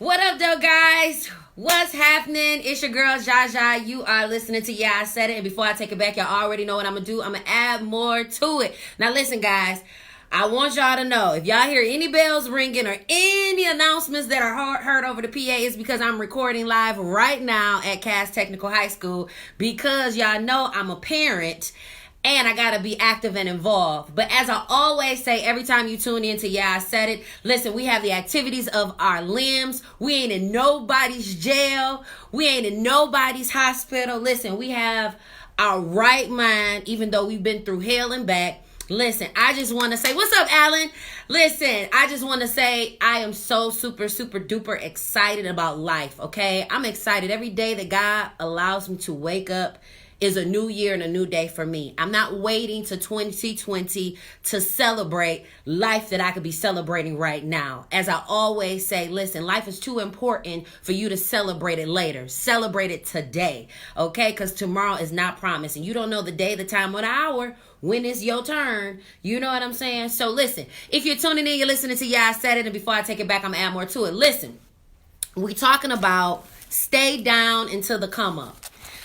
What up, though, guys? What's happening? It's your girl, Zsa Zsa. You are listening to Yeah, I Said It. And before I take it back, y'all already know what I'm going to do. I'm going to add more to it. Now, listen, guys. I want y'all to know, if y'all hear any bells ringing or any announcements that are heard over the PA, it's because I'm recording live right now at Cass Technical High School, because y'all know I'm a parent and I gotta be active and involved. But as I always say, every time you tune in to Yeah, I Said It, listen, we have the activities of our limbs. We ain't in nobody's jail. We ain't in nobody's hospital. Listen, we have our right mind, even though we've been through hell and back. Listen, I just want to say, what's up, Alan? Listen, I just want to say I am so super duper excited about life, okay? I'm excited every day that God allows me to wake up is a new year and a new day for me. I'm not waiting to 2020 to celebrate life that I could be celebrating right now. As I always say, listen, life is too important for you to celebrate it later. Celebrate it today, okay? Because tomorrow is not promised. And you don't know the day, the time, or the hour when it's your turn. You know what I'm saying? So listen, if you're tuning in, you're listening to Yeah, I Said It. And before I take it back, I'm going to add more to it. Listen, we're talking about stay down until the come up.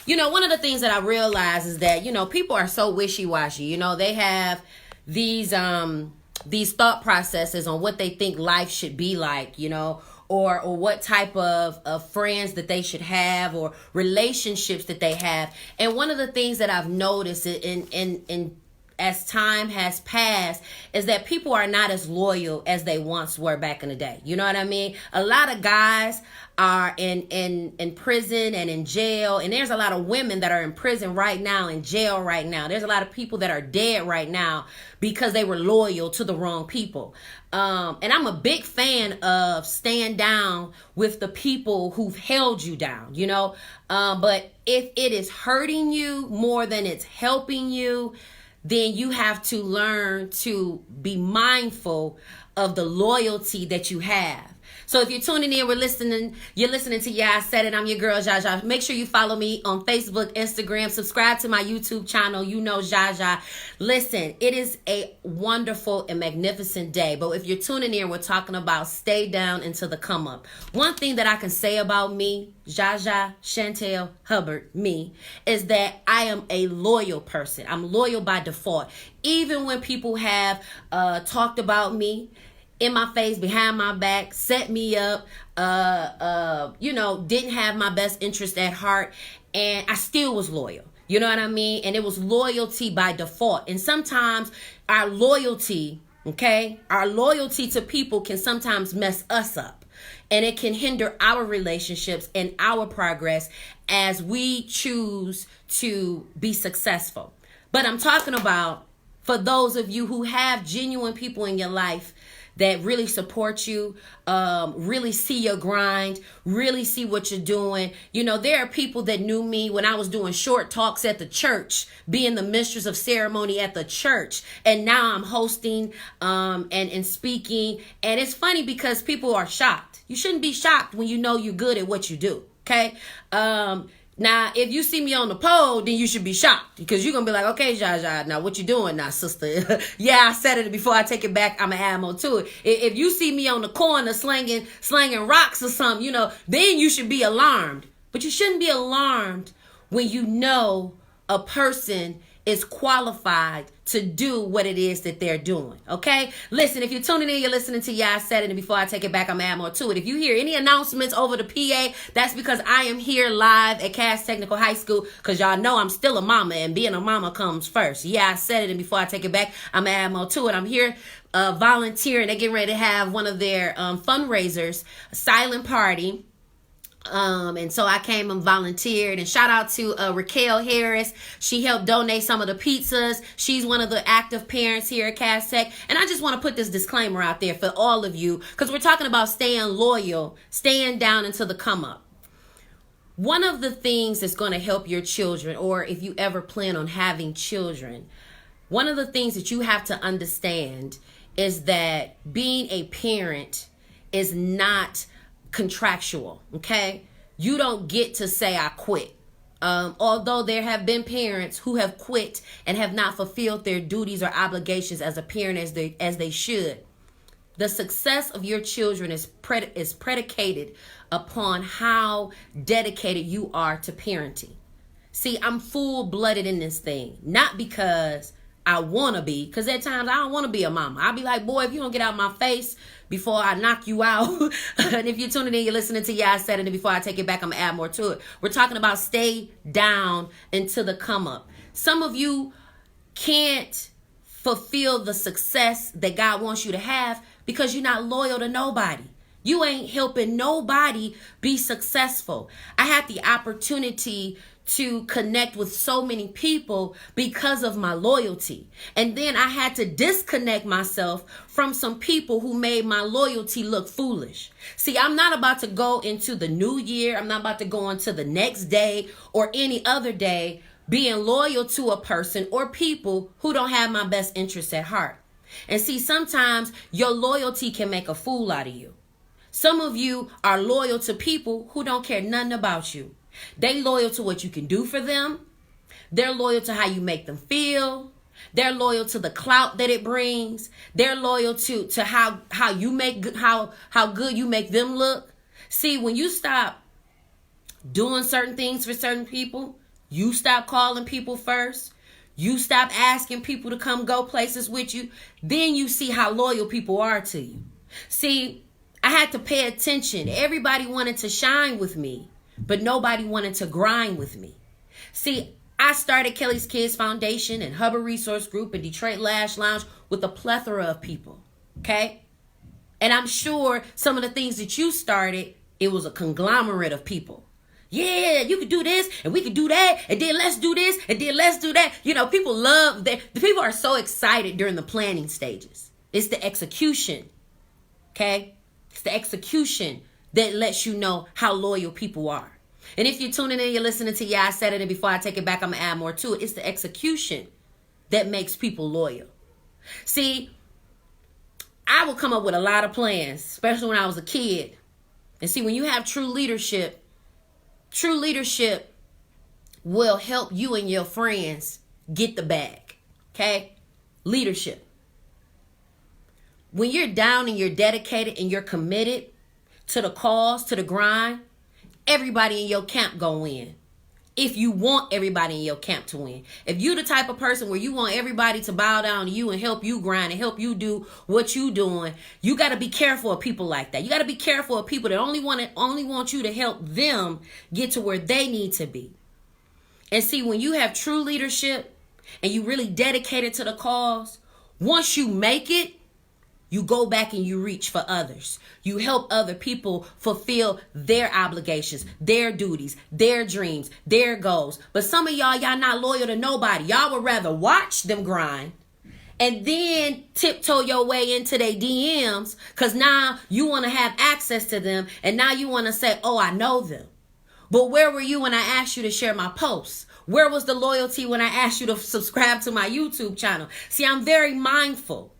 You know, one of the things that I realize is that, you know, people are so wishy-washy. You know, they have these thought processes on what they think life should be like, you know, or what type of friends that they should have or relationships that they have. And one of the things that I've noticed in as time has passed is that people are not as loyal as they once were back in the day. You know what I mean? A lot of guys are in prison and in jail, and there's a lot of women that are in prison right now, in jail right now. There's a lot of people that are dead right now because they were loyal to the wrong people. And I'm a big fan of staying down with the people who've held you down, you know. But if it is hurting you more than it's helping you, then you have to learn to be mindful of the loyalty that you have. So if you're tuning in, you're listening to Yeah, I Said It. I'm your girl, Zsa Zsa. Make sure you follow me on Facebook, Instagram, subscribe to my YouTube channel. You know Zsa Zsa. Listen, it is a wonderful and magnificent day. But if you're tuning in, we're talking about stay down until the come up. One thing that I can say about me, Zsa Zsa, Chantel, Hubbard, me, is that I am a loyal person. I'm loyal by default. Even when people have talked about me in my face, behind my back, set me up, you know, didn't have my best interest at heart, and I still was loyal. You know what I mean? And it was loyalty by default. And sometimes our loyalty, okay, our loyalty to people can sometimes mess us up. And it can hinder our relationships and our progress as we choose to be successful. But I'm talking about for those of you who have genuine people in your life that really support you, really see your grind, really see what you're doing. You know, there are people that knew me when I was doing short talks at the church, being the mistress of ceremony at the church. And now I'm hosting and speaking. And it's funny because people are shocked. You shouldn't be shocked when you know you're good at what you do, okay? Now, if you see me on the pole, then you should be shocked because you're going to be like, okay, Zsa Zsa, now what you doing now, sister? Yeah, I said it. Before I take it back, I'm going to add more to it. If you see me on the corner slanging rocks or something, you know, then you should be alarmed. But you shouldn't be alarmed when you know a person is qualified to do what it is that they're doing, okay? Listen, if you're tuning in, you're listening to Yeah, I Said It, and before I take it back, I'm going to add more to it. If you hear any announcements over the PA, that's because I am here live at Cass Technical High School, because y'all know I'm still a mama, and being a mama comes first. Yeah, I said it, and before I take it back, I'm going to add more to it. I'm here volunteering. They're getting ready to have one of their fundraisers, a silent party. And so I came and volunteered, and shout out to Raquel Harris. She helped donate some of the pizzas. She's one of the active parents here at Cass Tech. And I just want to put this disclaimer out there for all of you, because we're talking about staying loyal, staying down until the come up. One of the things that's going to help your children, or if you ever plan on having children, one of the things that you have to understand is that being a parent is not contractual, okay? You don't get to say I quit. Although there have been parents who have quit and have not fulfilled their duties or obligations as a parent as they should. The success of your children is predicated upon how dedicated you are to parenting. See, I'm full-blooded in this thing, not because I want to be, because at times I don't want to be a mama. I'll be like, boy, if you don't get out of my face before I knock you out. And if you're tuning in, you're listening to I Said It, and before I take it back, I'm going to add more to it. We're talking about stay down until the come up. Some of you can't fulfill the success that God wants you to have because you're not loyal to nobody. You ain't helping nobody be successful. I had the opportunity to connect with so many people because of my loyalty. And then I had to disconnect myself from some people who made my loyalty look foolish. See, I'm not about to go into the new year. I'm not about to go into the next day or any other day being loyal to a person or people who don't have my best interests at heart. And see, sometimes your loyalty can make a fool out of you. Some of you are loyal to people who don't care nothing about you. They loyal to what you can do for them. They're loyal to how you make them feel. They're loyal to the clout that it brings. They're loyal to how you make how good you make them look. See, when you stop doing certain things for certain people, you stop calling people first, you stop asking people to come go places with you, then you see how loyal people are to you. See, I had to pay attention. Everybody wanted to shine with me, but nobody wanted to grind with me. See, I started Kelly's Kids Foundation and Hubbard Resource Group and Detroit Lash Lounge with a plethora of people, okay? And I'm sure some of the things that you started, it was a conglomerate of people. Yeah, you could do this and we could do that and then let's do this and then let's do that. You know, people love that. The people are so excited during the planning stages. It's the execution, okay? It's the execution that lets you know how loyal people are. And if you're tuning in, you're listening to I Said It, and before I take it back, I'm going to add more to it. It's the execution that makes people loyal. See, I would come up with a lot of plans, especially when I was a kid. And see, when you have true leadership will help you and your friends get the bag, okay? Leadership. When you're down and you're dedicated and you're committed to the cause, to the grind, everybody in your camp gonna win. If you want everybody in your camp to win. If you the type of person where you want everybody to bow down to you and help you grind and help you do what you doing, you got to be careful of people like that. You got to be careful of people that only want you to help them get to where they need to be. And see, when you have true leadership and you really dedicated to the cause, once you make it, you go back and you reach for others. You help other people fulfill their obligations, their duties, their dreams, their goals. But some of y'all not loyal to nobody. Y'all would rather watch them grind and then tiptoe your way into their DMs because now you want to have access to them and now you want to say, oh, I know them. But where were you when I asked you to share my posts? Where was the loyalty when I asked you to subscribe to my YouTube channel? See, I'm very mindful.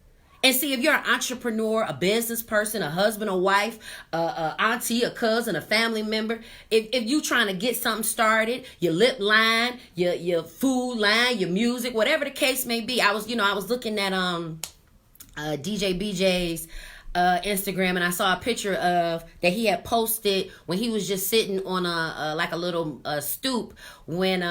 And see, if you're an entrepreneur, a business person, a husband, a wife, a auntie, a cousin, a family member, if you trying to get something started, your lip line, your food line, your music, whatever the case may be. I was looking at DJ BJ's Instagram, and I saw a picture of that he had posted when he was just sitting on a little stoop when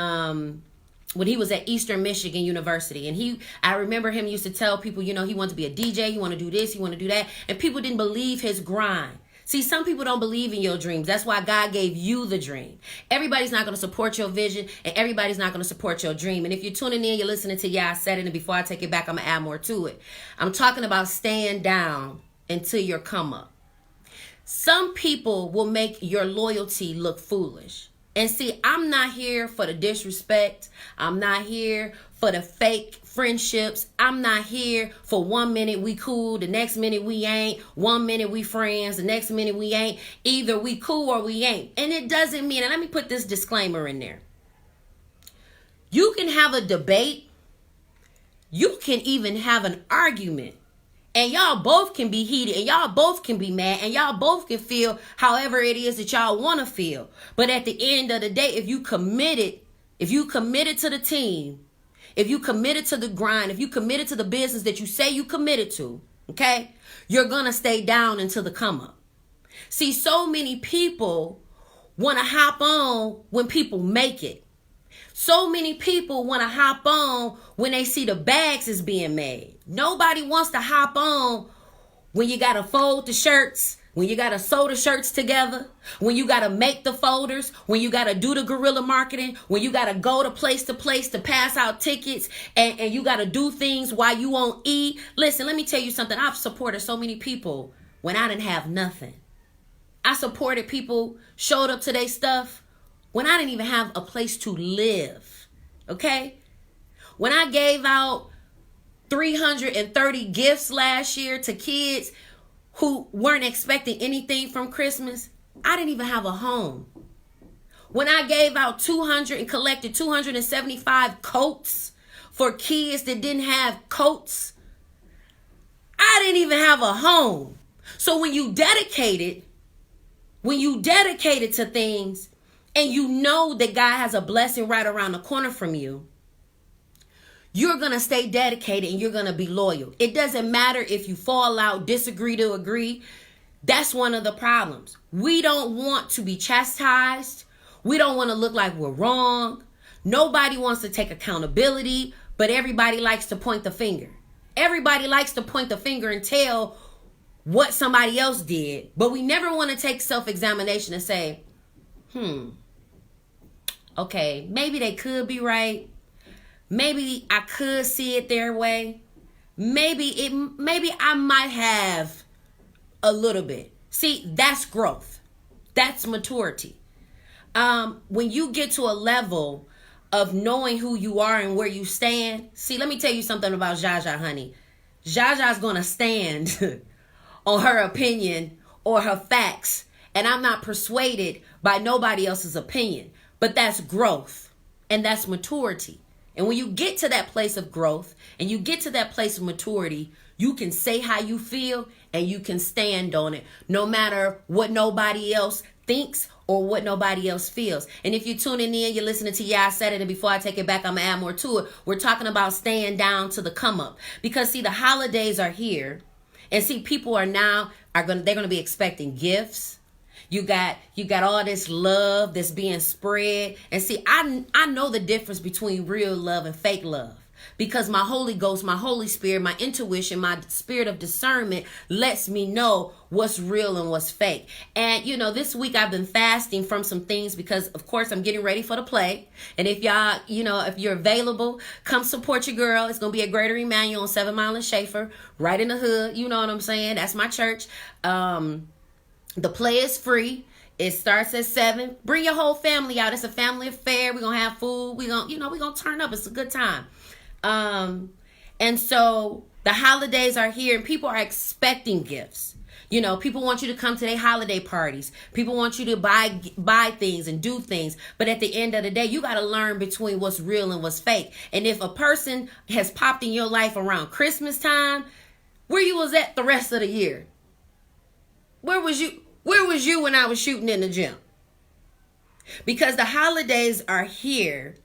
he was at Eastern Michigan University. And I remember him used to tell people, he wanted to be a DJ, he wanted to do this, he wanted to do that. And people didn't believe his grind. See, some people don't believe in your dreams. That's why God gave you the dream. Everybody's not going to support your vision, and everybody's not going to support your dream. And if you're tuning in, you're listening to I Said It, and before I take it back, I'm going to add more to it. I'm talking about staying down until your come up. Some people will make your loyalty look foolish. And see, I'm not here for the disrespect. I'm not here for the fake friendships. I'm not here for 1 minute we cool, the next minute we ain't. 1 minute we friends, the next minute we ain't. Either we cool or we ain't. And it doesn't mean, and let me put this disclaimer in there. You can have a debate. You can even have an argument. And y'all both can be heated, and y'all both can be mad, and y'all both can feel however it is that y'all want to feel. But at the end of the day, if you committed to the team, if you committed to the grind, if you committed to the business that you say you committed to, Okay? You're going to stay down until the come up. See, so many people want to hop on when people make it. So many people want to hop on when they see the bags is being made. Nobody wants to hop on when you got to fold the shirts, when you got to sew the shirts together, when you got to make the folders, when you got to do the guerrilla marketing, when you got to go to place to pass out tickets, and you got to do things while you won't eat. Listen, let me tell you something. I've supported so many people when I didn't have nothing. I supported people, showed up to their stuff when I didn't even have a place to live. Okay? When I gave out 330 gifts last year to kids who weren't expecting anything from Christmas, I didn't even have a home. When I gave out 200 and collected 275 coats for kids that didn't have coats, I didn't even have a home. So when you dedicated to things and you know that God has a blessing right around the corner from you, you're going to stay dedicated and you're going to be loyal. It doesn't matter if you fall out, disagree to agree. That's one of the problems. We don't want to be chastised. We don't want to look like we're wrong. Nobody wants to take accountability, but everybody likes to point the finger. Everybody likes to point the finger and tell what somebody else did, but we never want to take self-examination and say, okay, maybe they could be right. Maybe I could see it their way. Maybe I might have a little bit. See, that's growth. That's maturity. When you get to a level of knowing who you are and where you stand. See, let me tell you something about Zsa Zsa, honey. Zsa Zsa's going to stand on her opinion or her facts. And I'm not persuaded by nobody else's opinion. But that's growth. And that's maturity. And when you get to that place of growth and you get to that place of maturity, you can say how you feel and you can stand on it, no matter what nobody else thinks or what nobody else feels. And if you're tuning in, you're listening to I Said It, and before I take it back, I'm going to add more to it. We're talking about staying down to the come up. Because see, the holidays are here. And see, people are going to be expecting gifts. You got all this love that's being spread. And see, I know the difference between real love and fake love. Because my Holy Ghost, my Holy Spirit, my intuition, my spirit of discernment lets me know what's real and what's fake. And, this week I've been fasting from some things because, of course, I'm getting ready for the play. And if y'all, if you're available, come support your girl. It's going to be at Greater Emmanuel on 7 Mile and Schaefer, right in the hood. You know what I'm saying? That's my church. The play is free. It starts at 7. Bring your whole family out. It's a family affair. We're going to have food. We're going to turn up. It's a good time. And so the holidays are here and people are expecting gifts. People want you to come to their holiday parties. People want you to buy things and do things. But at the end of the day, you got to learn between what's real and what's fake. And if a person has popped in your life around Christmas time, where you was at the rest of the year? Where was you when I was shooting in the gym? Because the holidays are here.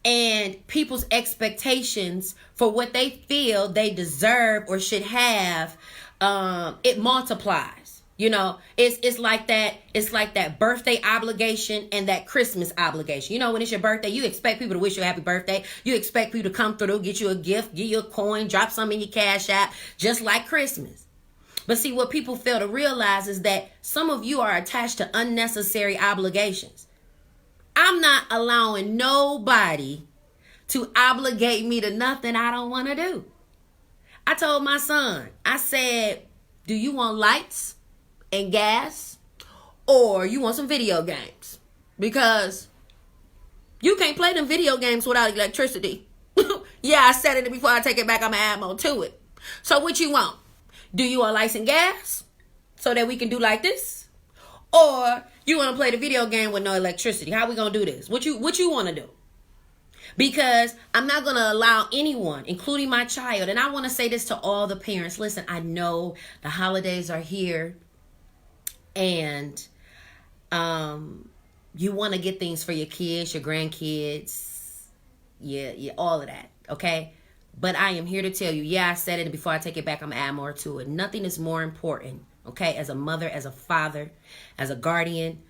And people's expectations for what they feel they deserve or should have, it multiplies. It's like that. It's like that birthday obligation and that Christmas obligation. When it's your birthday, you expect people to wish you a happy birthday. You expect people to come through, get you a gift, give you a coin, drop some in your Cash App, just like Christmas. But see, what people fail to realize is that some of you are attached to unnecessary obligations. I'm not allowing nobody to obligate me to nothing I don't want to do. I told my son, I said, do you want lights and gas or you want some video games? Because you can't play them video games without electricity. Yeah, I said it before I take it back. I'm going to add more to it. So what you want? Do you want lights and gas so that we can do like this? Or you want to play the video game with no electricity? How we going to do this? What you want to do? Because I'm not going to allow anyone, including my child, and I want to say this to all the parents. Listen, I know the holidays are here and you want to get things for your kids, your grandkids, yeah, all of that, okay? But I am here to tell you, yeah, I said it, and before I take it back, I'm going to add more to it. Nothing is more important, okay, as a mother, as a father, as a guardian,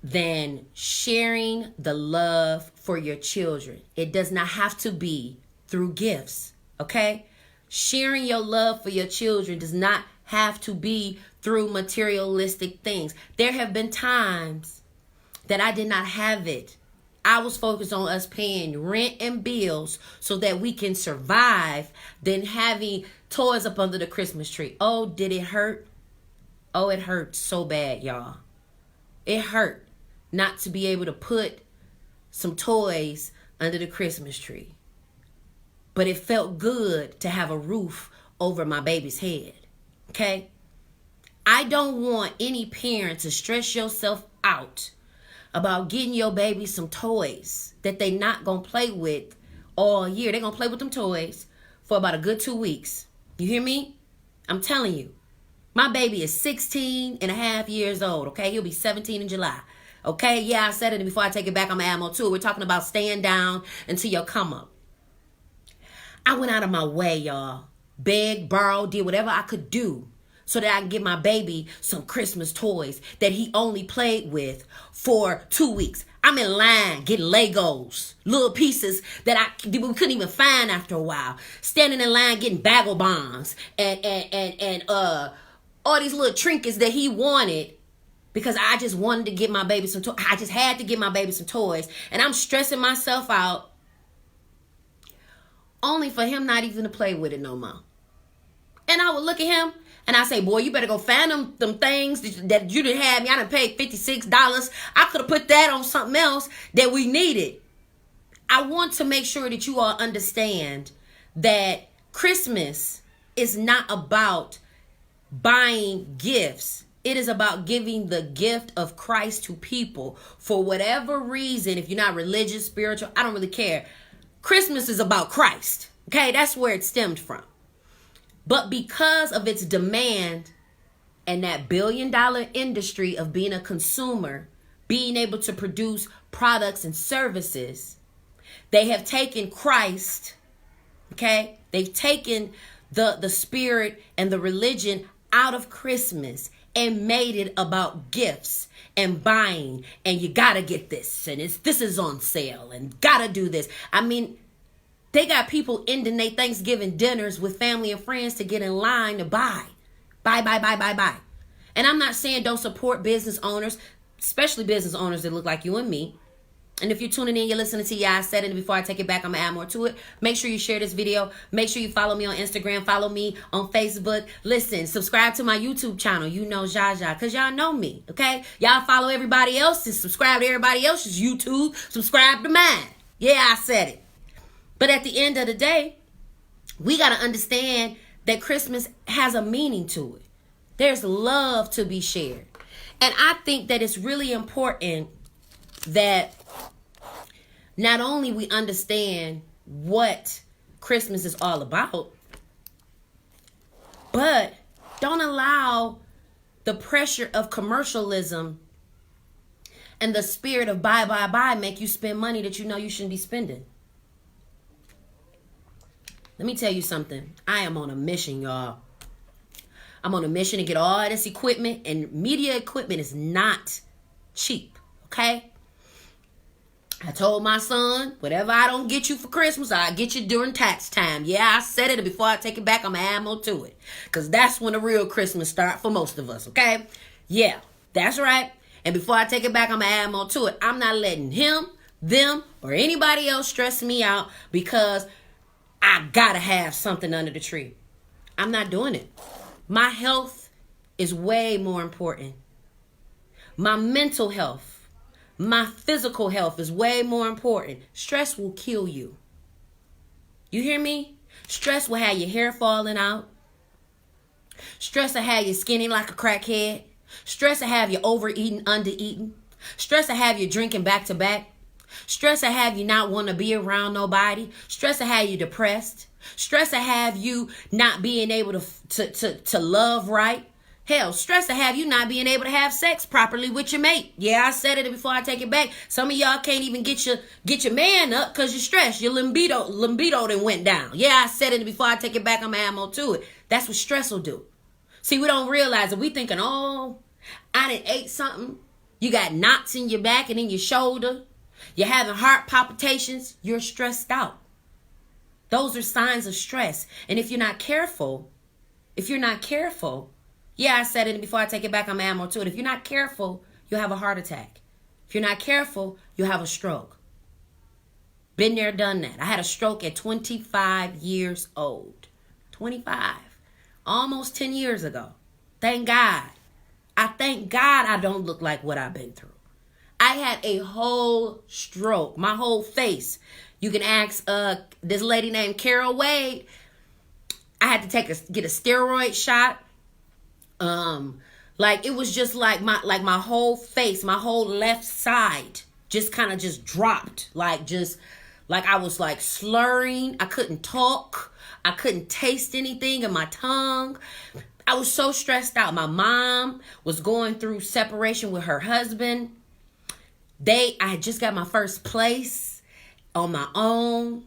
than sharing the love for your children. It does not have to be through gifts, okay? Sharing your love for your children does not have to be through materialistic things. There have been times that I did not have it. I was focused on us paying rent and bills so that we can survive than having toys up under the Christmas tree. Oh, did it hurt? Oh, it hurt so bad, y'all. It hurt not to be able to put some toys under the Christmas tree. But it felt good to have a roof over my baby's head. Okay? I don't want any parent to stress yourself out about getting your baby some toys that they not going to play with all year. They're going to play with them toys for about a good 2 weeks. You hear me? I'm telling you. My baby is 16 and a half years old, okay? He'll be 17 in July. Okay? Yeah, I said it, and before I take it back, I'm going to add more to it. We're talking about staying down until your come up. I went out of my way, y'all. Begged, borrowed, did whatever I could do so that I can get my baby some Christmas toys that he only played with for 2 weeks. I'm in line getting Legos, little pieces that we couldn't even find after a while. Standing in line getting bagel bonds and all these little trinkets that he wanted because I just wanted to get my baby some toys. I just had to get my baby some toys, and I'm stressing myself out only for him not even to play with it no more. And I would look at him and I say, boy, you better go find them things that you didn't have me. I done paid $56. I could have put that on something else that we needed. I want to make sure that you all understand that Christmas is not about buying gifts. It is about giving the gift of Christ to people for whatever reason. If you're not religious, spiritual, I don't really care. Christmas is about Christ. Okay, that's where it stemmed from. But because of its demand and that billion-dollar industry of being a consumer, being able to produce products and services, they have taken Christ, okay? They've taken the spirit and the religion out of Christmas and made it about gifts and buying, and you gotta get this, and this is on sale, and gotta do this. I mean, they got people ending their Thanksgiving dinners with family and friends to get in line to buy. Buy. And I'm not saying don't support business owners, especially business owners that look like you and me. And if you're tuning in, you're listening to I Said It, and before I take it back, I'm going to add more to it. Make sure you share this video. Make sure you follow me on Instagram. Follow me on Facebook. Listen, subscribe to my YouTube channel. You know Zsa Zsa, because y'all know me, okay? Y'all follow everybody else and subscribe to everybody else's YouTube. Subscribe to mine. Yeah, I said it. But at the end of the day, we got to understand that Christmas has a meaning to it. There's love to be shared. And I think that it's really important that not only we understand what Christmas is all about, but don't allow the pressure of commercialism and the spirit of buy make you spend money that you know you shouldn't be spending. Let me tell you something. I am on a mission, y'all. I'm on a mission to get all this equipment, and media equipment is not cheap, okay? I told my son, whatever I don't get you for Christmas, I'll get you during tax time. Yeah, I said it, and before I take it back, I'm going to add more to it. Because that's when the real Christmas starts for most of us, okay? Yeah, that's right. And before I take it back, I'm going to add more to it. I'm not letting him, them, or anybody else stress me out because I gotta have something under the tree. I'm not doing it. My health is way more important. My mental health, my physical health is way more important. Stress will kill you. You hear me? Stress will have your hair falling out. Stress will have you skinny like a crackhead. Stress will have you overeating, undereating. Stress will have you drinking back to back. Stress will have you not want to be around nobody. Stress will have you depressed. Stress will have you not being able to love right. Hell, stress will have you not being able to have sex properly with your mate. Yeah, I said it before I take it back. Some of y'all can't even get your man up because you're stressed. Your libido done went down. Yeah, I said it before I take it back. I'm gonna add more to it. That's what stress will do. See, we don't realize it. We thinking, oh, I done ate something. You got knots in your back and in your shoulder. You're having heart palpitations. You're stressed out. Those are signs of stress. And if you're not careful, yeah, I said it before I take it back. I'm gonna add more to it. If you're not careful, you'll have a heart attack. If you're not careful, you'll have a stroke. Been there, done that. I had a stroke at 25 years old. 25. Almost 10 years ago. Thank God. I thank God I don't look like what I've been through. I had a whole stroke. My whole face. You can ask this lady named Carol Wade. I had to get a steroid shot. Like it was just like my whole face, my whole left side just kind of just dropped. Like I was like slurring. I couldn't talk. I couldn't taste anything in my tongue. I was so stressed out. My mom was going through separation with her husband. I had just got my first place on my own.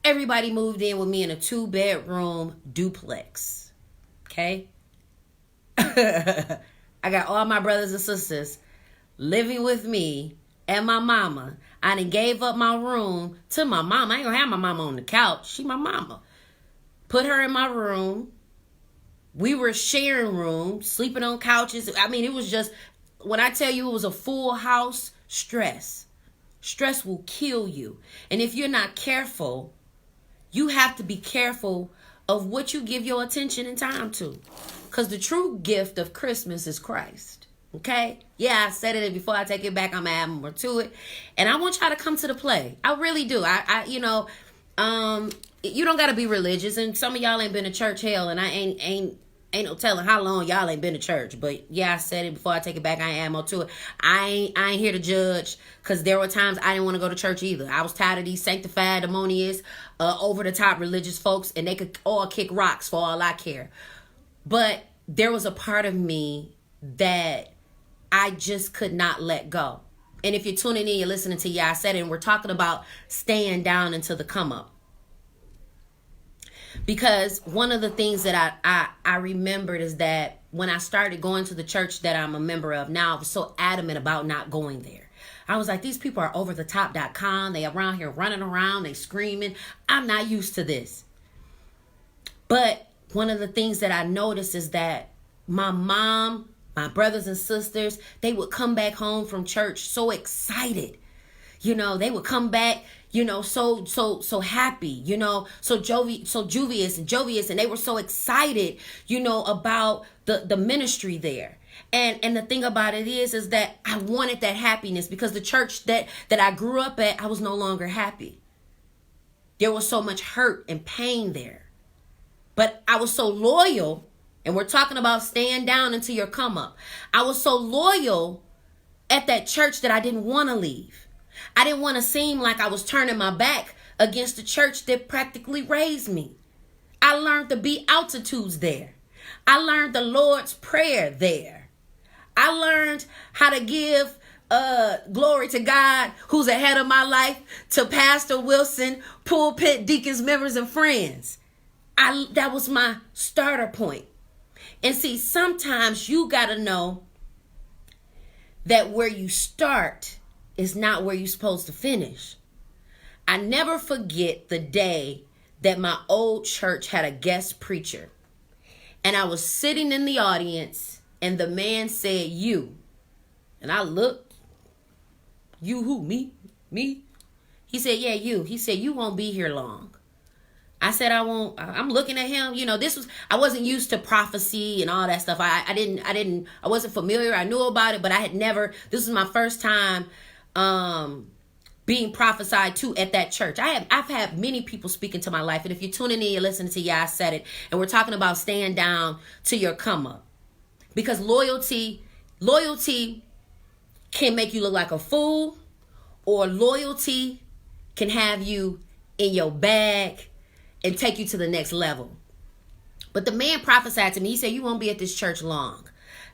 Everybody moved in with me in a 2-bedroom duplex. Okay? I got all my brothers and sisters living with me and my mama. I done gave up my room to my mama. I ain't gonna have my mama on the couch. She my mama. Put her in my room. We were sharing rooms, sleeping on couches. I mean, it was just, when I tell you it was a full house, stress. Stress will kill you. And if you're not careful, you have to be careful of what you give your attention and time to. Because the true gift of Christmas is Christ. Okay? Yeah, I said it before I take it back. I'm going to add more to it. And I want y'all to come to the play. I really do. You don't got to be religious. And some of y'all ain't been to church, hell. And I ain't no telling how long y'all ain't been to church. But yeah, I said it before I take it back. I add more to it. I ain't here to judge. Because there were times I didn't want to go to church either. I was tired of these sanctified, demonious, over-the-top religious folks. And they could all kick rocks for all I care. But there was a part of me that I just could not let go. And if you're tuning in, you're listening to Yeah, I Said It, and we're talking about staying down until the come up. Because one of the things that I remembered is that when I started going to the church that I'm a member of now, I was so adamant about not going there. I was like, these people are overthetop.com. They around here running around. They screaming. I'm not used to this. But one of the things that I noticed is that my mom, my brothers and sisters, they would come back home from church so excited. You know, they would come back, you know, so happy, you know, so jovious, and they were so excited, you know, about the ministry there. And the thing about it is that I wanted that happiness because the church that I grew up at, I was no longer happy. There was so much hurt and pain there. But I was so loyal, and we're talking about staying down until your come up. I was so loyal at that church that I didn't want to leave. I didn't want to seem like I was turning my back against the church that practically raised me. I learned the Beatitudes there. I learned the Lord's Prayer there. I learned how to give glory to God who's ahead of my life, to Pastor Wilson, pulpit, deacons, members, and friends. That was my starter point. And see, sometimes you got to know that where you start is not where you're supposed to finish. I never forget the day that my old church had a guest preacher. And I was sitting in the audience and the man said, "You." And I looked. "You who? Me? Me?" He said, "Yeah, you." He said, "You won't be here long." I said, "I won't." I'm looking at him. You know, I wasn't used to prophecy and all that stuff. I wasn't familiar. I knew about it, but this was my first time being prophesied to at that church. I've had many people speak into my life. And if you're tuning in, you're listening to Yeah, I Said It. And we're talking about staying down to your come up. Because loyalty can make you look like a fool, or loyalty can have you in your bag and take you to the next level. But the man prophesied to me. He said, you won't be at this church long.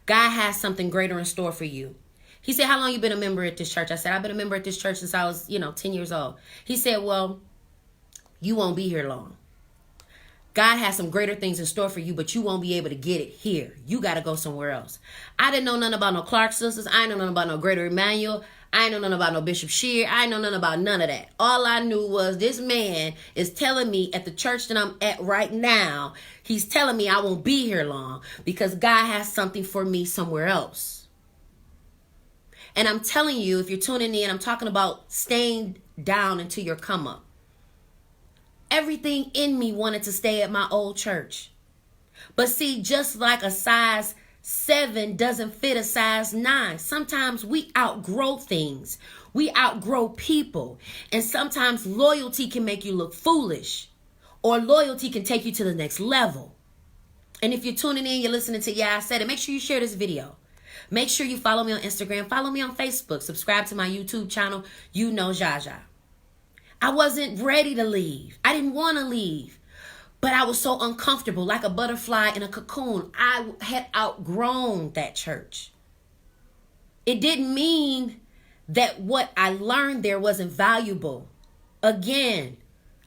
God has something greater in store for you. He said, how long you been a member at this church? I said, I've been a member at this church since I was, 10 years old. He said, well, you won't be here long. God has some greater things in store for you, but you won't be able to get it here. You got to go somewhere else. I didn't know nothing about no Clark sisters. I didn't know nothing about no Greater Emmanuel. I didn't know nothing about no Bishop Shear. I didn't know nothing about none of that. All I knew was this man is telling me at the church that I'm at right now, he's telling me I won't be here long because God has something for me somewhere else. And I'm telling you, if you're tuning in, I'm talking about staying down until your come up. Everything in me wanted to stay at my old church. But see, just like a size 7 doesn't fit a size 9. Sometimes we outgrow things. We outgrow people. And sometimes loyalty can make you look foolish. Or loyalty can take you to the next level. And if you're tuning in, you're listening to Yeah, I Said It, make sure you share this video. Make sure you follow me on Instagram. Follow me on Facebook. Subscribe to my YouTube channel. You know Zsa Zsa. I wasn't ready to leave. I didn't want to leave. But I was so uncomfortable, like a butterfly in a cocoon. I had outgrown that church. It didn't mean that what I learned there wasn't valuable. Again,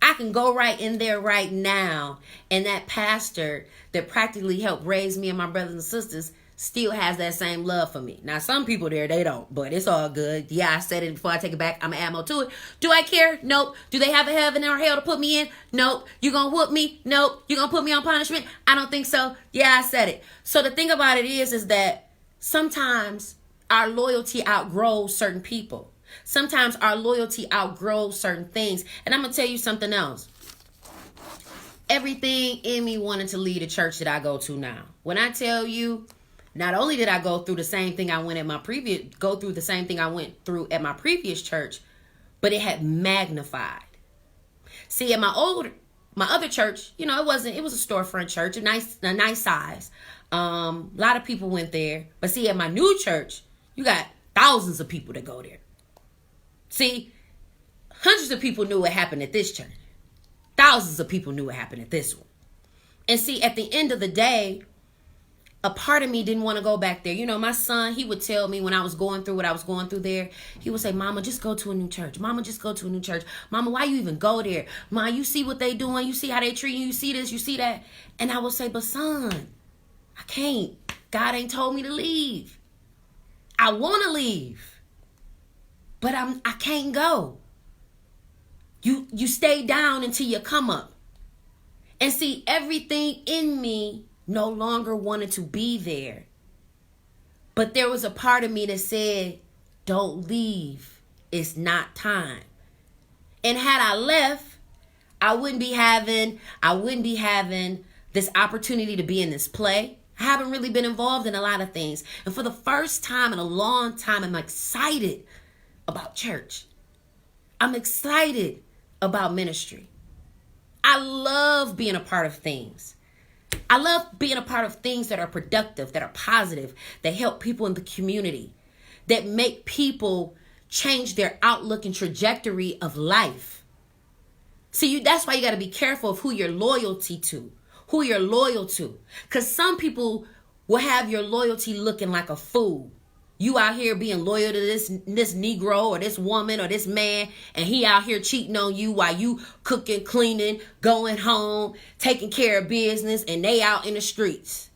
I can go right in there right now, and that pastor that practically helped raise me and my brothers and sisters still has that same love for me. Now, some people there, they don't, but it's all good. Yeah, I said it before I take it back. I'm going to add more to it. Do I care? Nope. Do they have a heaven or hell to put me in? Nope. You going to whoop me? Nope. You going to put me on punishment? I don't think so. Yeah, I said it. So the thing about it is that sometimes our loyalty outgrows certain people. Sometimes our loyalty outgrows certain things. And I'm going to tell you something else. Everything in me wanted to lead a church that I go to now. When I tell you, not only did I go through the same thing I went at my previous church, but it had magnified. See, at my other church, it was a storefront church, a nice size. A lot of people went there. But see, at my new church, you got thousands of people that go there. See, hundreds of people knew what happened at this church. Thousands of people knew what happened at this one. And see, at the end of the day, a part of me didn't want to go back there. My son, he would tell me when I was going through what I was going through there, he would say, Mama, just go to a new church. Mama, just go to a new church. Mama, why you even go there? Ma, you see what they doing? You see how they treat you? You see this? You see that? And I would say, but son, I can't. God ain't told me to leave. I want to leave, but I can't go. You stay down until you come up. And see, everything in me no longer wanted to be there. But there was a part of me that said, don't leave. It's not time. And had I left, I wouldn't be having this opportunity to be in this play. I haven't really been involved in a lot of things. And for the first time in a long time, I'm excited about church. I'm excited about ministry. I love being a part of things. I love being a part of things that are productive, that are positive, that help people in the community, that make people change their outlook and trajectory of life. See, that's why you got to be careful of who you're loyal to. Because some people will have your loyalty looking like a fool. You out here being loyal to this Negro or this woman or this man, and he out here cheating on you while you cooking, cleaning, going home, taking care of business, and they out in the streets.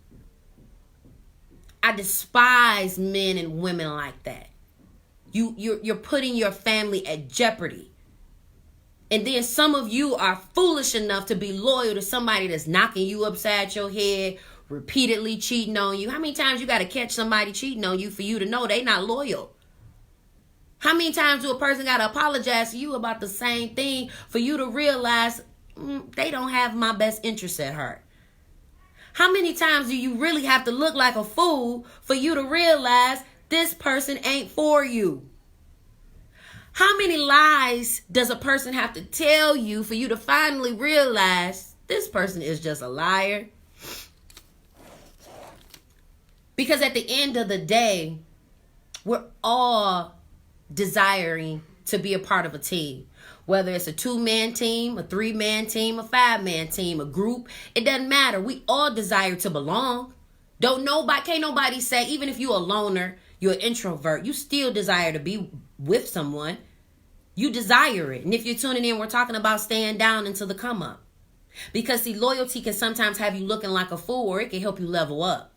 I despise men and women like that. You're putting your family at jeopardy. And then some of you are foolish enough to be loyal to somebody that's knocking you upside your head, repeatedly cheating on you. How many times you got to catch somebody cheating on you for you to know they not loyal? How many times do a person got to apologize to you about the same thing for you to realize they don't have my best interests at heart? How many times do you really have to look like a fool for you to realize this person ain't for you? How many lies does a person have to tell you for you to finally realize this person is just a liar? Because at the end of the day, we're all desiring to be a part of a team. Whether it's a 2-man team, a 3-man team, a 5-man team, a group, it doesn't matter. We all desire to belong. Can't nobody say, even if you're a loner, you're an introvert, you still desire to be with someone. You desire it. And if you're tuning in, we're talking about staying down until the come up. Because see, loyalty can sometimes have you looking like a fool, or it can help you level up.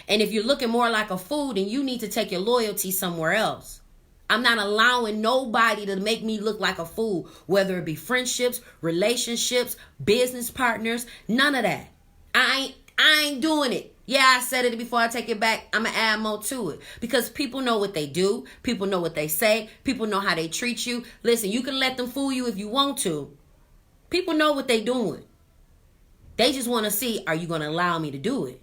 And if you're looking more like a fool, then you need to take your loyalty somewhere else. I'm not allowing nobody to make me look like a fool, whether it be friendships, relationships, business partners, none of that. I ain't doing it. Yeah, I said it before, I take it back. I'm going to add more to it. Because people know what they do. People know what they say. People know how they treat you. Listen, you can let them fool you if you want to. People know what they doing. They just want to see, are you going to allow me to do it?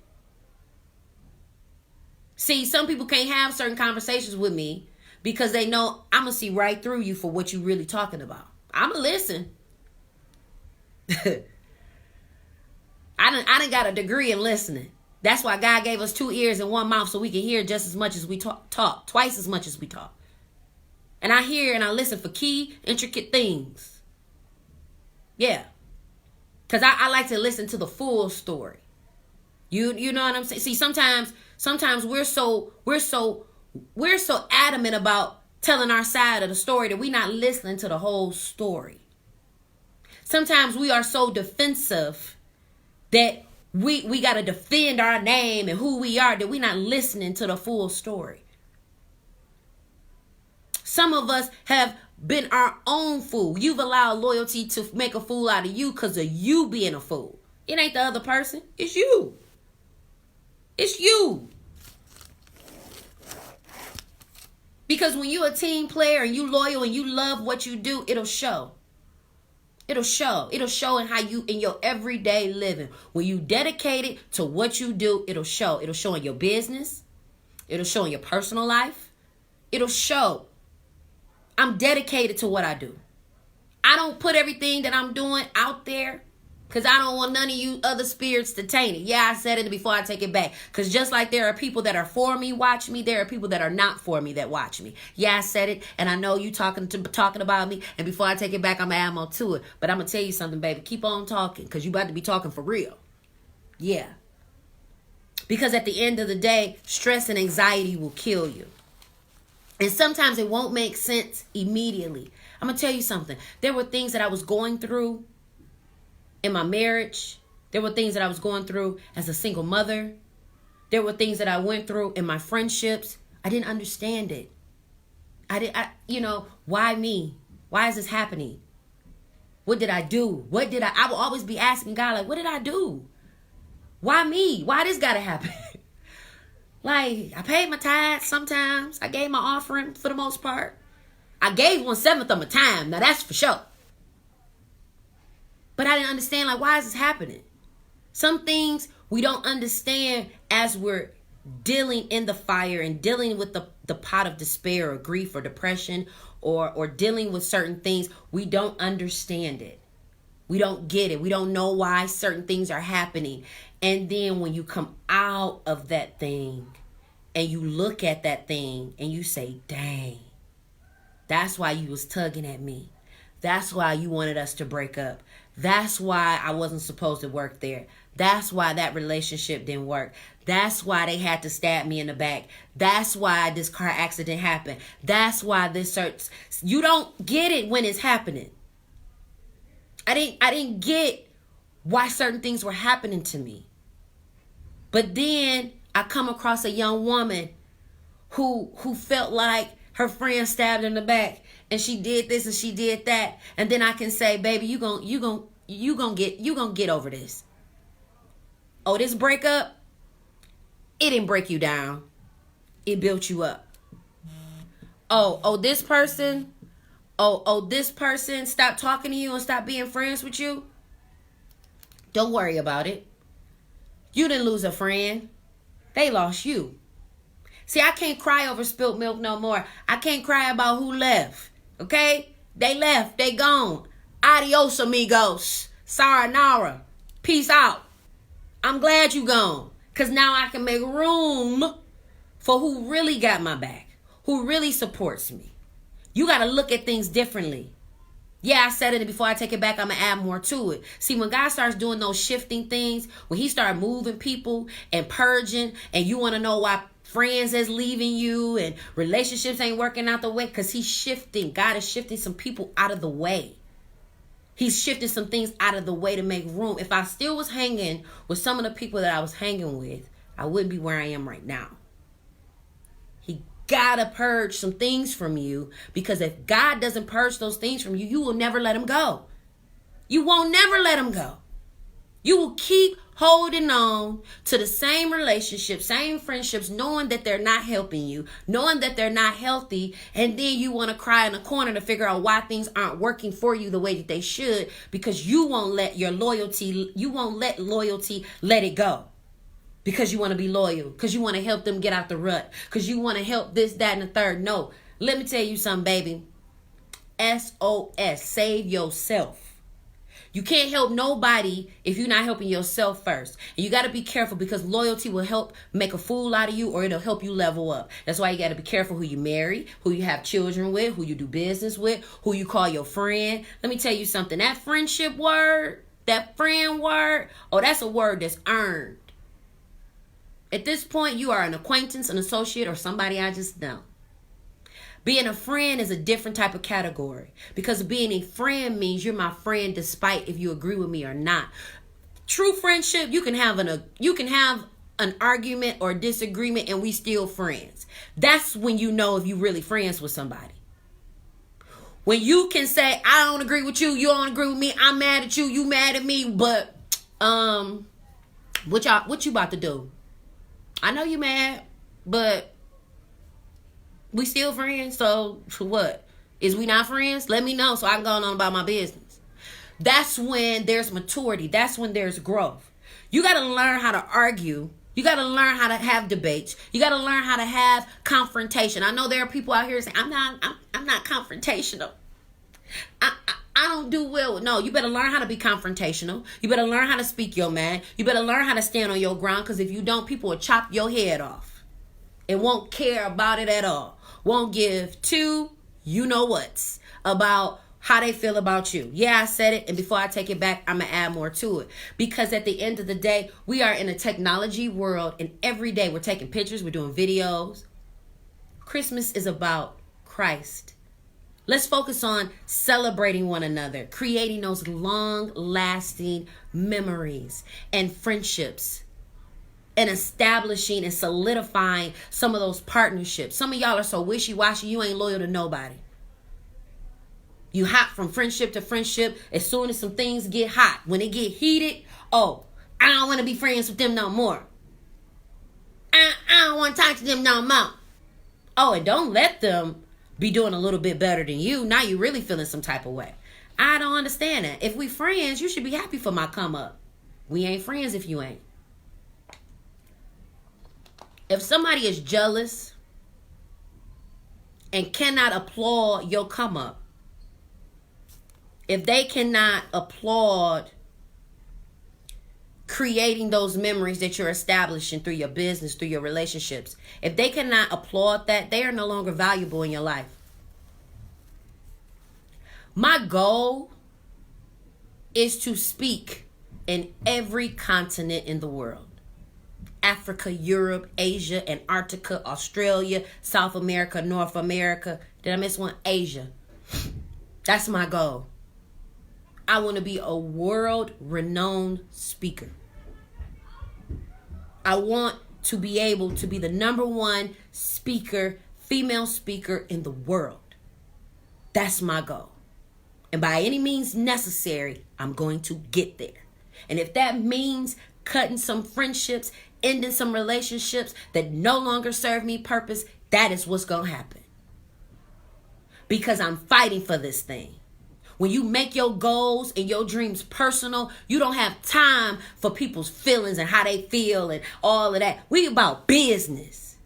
See, some people can't have certain conversations with me because they know I'm going to see right through you for what you really talking about. I'm going to listen. I done got a degree in listening. That's why God gave us 2 ears and 1 mouth so we can hear just as much as we talk, twice as much as we talk. And I hear and I listen for key, intricate things. Yeah. Because I like to listen to the full story. You know what I'm saying? See, sometimes we're so adamant about telling our side of the story that we're not listening to the whole story. Sometimes we are so defensive that we got to defend our name and who we are, that we're not listening to the full story. Some of us have been our own fool. You've allowed loyalty to make a fool out of you because of you being a fool. It ain't the other person. It's you. It's you. Because when you're a team player and you loyal and you love what you do, it'll show. It'll show. It'll show in how you, in your everyday living. When you dedicate it to what you do, it'll show. It'll show in your business. It'll show in your personal life. It'll show. I'm dedicated to what I do. I don't put everything that I'm doing out there because I don't want none of you other spirits to taint it. Yeah, I said it before, I take it back. Because just like there are people that are for me, watch me, there are people that are not for me that watch me. Yeah, I said it, and I know you talking about me, and before I take it back, I'm going to add more to it. But I'm going to tell you something, baby. Keep on talking because you about to be talking for real. Yeah. Because at the end of the day, stress and anxiety will kill you. And sometimes it won't make sense immediately. I'm going to tell you something. There were things that I was going through in my marriage. There were things that I was going through as a single mother. There were things that I went through in my friendships. I didn't understand it. Why me? Why is this happening? What did I do? I will always be asking God, like, what did I do? Why me? Why this got to happen? Like, I paid my tithes sometimes. I gave my offering for the most part. I gave 1/7 of my time. Now, that's for sure. But I didn't understand, like, why is this happening? Some things we don't understand as we're dealing in the fire and dealing with the pot of despair or grief or depression or dealing with certain things. We don't understand it. We don't get it. We don't know why certain things are happening. And then when you come out of that thing and you look at that thing and you say, dang, that's why you was tugging at me. That's why you wanted us to break up. That's why I wasn't supposed to work there. That's why that relationship didn't work. That's why they had to stab me in the back. That's why this car accident happened. That's why this hurts. You don't get it when it's happening. I didn't get why certain things were happening to me. But then I come across a young woman who felt like her friend stabbed her in the back and she did this and she did that. And then I can say, baby, you gonna get over this. Oh, this breakup, it didn't break you down. It built you up. This person stopped talking to you and stopped being friends with you. Don't worry about it. You didn't lose a friend. They lost you. See, I can't cry over spilt milk no more. I can't cry about who left. Okay? They left. They gone. Adios, amigos. Sayonara. Peace out. I'm glad you gone. Because now I can make room for who really got my back. Who really supports me. You got to look at things differently. Yeah, I said it, and before I take it back, I'm going to add more to it. See, when God starts doing those shifting things, when he starts moving people and purging, and you want to know why friends is leaving you and relationships ain't working out the way, because he's shifting. God is shifting some people out of the way. He's shifting some things out of the way to make room. If I still was hanging with some of the people that I was hanging with, I wouldn't be where I am right now. He gotta purge some things from you, because if God doesn't purge those things from you, you will never let him go. You won't never let him go. You will keep holding on to the same relationships, same friendships, knowing that they're not helping you, knowing that they're not healthy, and then you want to cry in a corner to figure out why things aren't working for you the way that they should, because you won't let loyalty let it go. Because you want to be loyal, because you want to help them get out the rut, because you want to help this, that, and the third. No, let me tell you something, baby. SOS, save yourself. You can't help nobody if you're not helping yourself first. And you got to be careful, because loyalty will help make a fool out of you, or it'll help you level up. That's why you got to be careful who you marry, who you have children with, who you do business with, who you call your friend. Let me tell you something. That friendship word, that friend word, that's a word that's earned. At this point, you are an acquaintance, an associate, or somebody I just know. Being a friend is a different type of category, because being a friend means you're my friend despite if you agree with me or not. True friendship, you can have an argument or disagreement and we still friends. That's when you know if you really friends with somebody. When you can say, I don't agree with you, you don't agree with me, I'm mad at you, you mad at me, but what you about to do? I know you mad, but we still friends, so what? Is we not friends? Let me know so I can go on about my business. That's when there's maturity. That's when there's growth. You got to learn how to argue. You got to learn how to have debates. You got to learn how to have confrontation. I know there are people out here saying, I'm not confrontational. I don't do well. No, you better learn how to be confrontational. You better learn how to speak your mind. You better learn how to stand on your ground, because if you don't, people will chop your head off and won't care about it at all. Won't give two you-know-whats about how they feel about you. Yeah, I said it, and before I take it back, I'm going to add more to it. Because at the end of the day, we are in a technology world, and every day we're taking pictures, we're doing videos. Christmas is about Christ. Let's focus on celebrating one another, creating those long-lasting memories and friendships, and establishing and solidifying some of those partnerships. Some of y'all are so wishy-washy, you ain't loyal to nobody. You hop from friendship to friendship. As soon as some things get hot, when it get heated, I don't want to be friends with them no more. I don't want to talk to them no more. And don't let them be doing a little bit better than you. Now you really feeling some type of way. I don't understand that. If we friends, you should be happy for my come up. We ain't friends if you ain't. If somebody is jealous and cannot applaud your come up, if they cannot applaud creating those memories that you're establishing through your business, through your relationships, if they cannot applaud that, they are no longer valuable in your life. My goal is to speak in every continent in the world. Africa, Europe, Asia, Antarctica, Australia, South America, North America. Did I miss one? Asia. That's my goal. I want to be a world-renowned speaker. I want to be able to be the number one speaker, female speaker in the world. That's my goal. And by any means necessary, I'm going to get there. And if that means cutting some friendships, ending some relationships that no longer serve me purpose, that is what's going to happen. Because I'm fighting for this thing. When you make your goals and your dreams personal, you don't have time for people's feelings and how they feel and all of that. We about business.